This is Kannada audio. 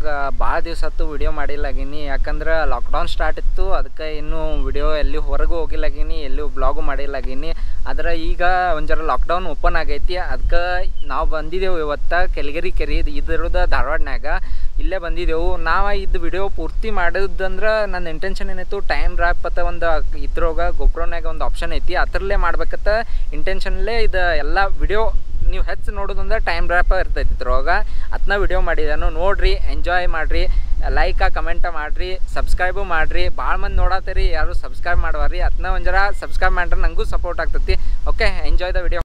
ವ್ಲಾಗ್ ಭಾಳ ದಿವಸ ಆಯ್ತು ವಿಡಿಯೋ ಮಾಡಿಲ್ಲಾಗೀನಿ. ಯಾಕಂದ್ರೆ ಲಾಕ್ಡೌನ್ ಸ್ಟಾರ್ಟ್ ಇತ್ತು, ಅದಕ್ಕೆ ಇನ್ನೂ ವಿಡಿಯೋ ಎಲ್ಲಿ ಹೊರಗೂ ಹೋಗಿಲ್ಲಾಗೀನಿ, ಎಲ್ಲೂ ಬ್ಲಾಗು ಮಾಡಿಲ್ಲಾಗೀನಿ. ಆದ್ರೆ ಈಗ ಒಂದು ಜರ ಲಾಕ್ಡೌನ್ ಓಪನ್ ಆಗೈತಿ, ಅದಕ್ಕೆ ನಾವು ಬಂದಿದ್ದೆವು ಇವತ್ತು ಕೆಲ್ಗೆರಿ ಕೆರೆ ಇದಿರೋದು ಧಾರವಾಡನಾಗ. ಇಲ್ಲೇ ಬಂದಿದ್ದೆವು. ನಾವು ಇದು ವಿಡಿಯೋ ಪೂರ್ತಿ ಮಾಡೋದಂದ್ರೆ ನನ್ನ ಇಂಟೆನ್ಷನ್ ಏನಾಯ್ತು, ಟೈಮ್ ರ್ಯಾಪ್ ಅಂತ ಒಂದು ಇದ್ರೊಳಗೆ ಗೊಪ್ರೋನಾಗ ಒಂದು ಆಪ್ಷನ್ ಐತಿ, ಅದರಲ್ಲೇ ಮಾಡ್ಬೇಕಂತ ಇಂಟೆನ್ಷನ್ಲೇ ಇದು ಎಲ್ಲ ವಿಡಿಯೋ ನೀವು ಹೆಚ್ಚು ನೋಡೋದಂದ್ರೆ ಟೈಮ್ ರ್ಯಾಪ್ ಇರ್ತೈತಿ ಇದ್ರೊಳಗೆ. ಅದನ್ನ ವಿಡಿಯೋ ಮಾಡಿದ್ದಾನು, ನೋಡಿರಿ, ಎಂಜಾಯ್ ಮಾಡಿರಿ, ಲೈಕ ಕಮೆಂಟ ಮಾಡಿರಿ, ಸಬ್ಸ್ಕ್ರೈಬು ಮಾಡಿರಿ. ಭಾಳ ಮಂದಿ ನೋಡತ್ತೀರಿ, ಯಾರು ಸಬ್ಸ್ಕ್ರೈಬ್ ಮಾಡುವಾರಿ, ಅದನ್ನ ಒಂದು ಜರ ಸಬ್ಸ್ಕ್ರೈಬ್ ಮಾಡ್ರೆ ನನಗೂ ಸಪೋರ್ಟ್ ಆಗ್ತೈತಿ. Okay, enjoy the video.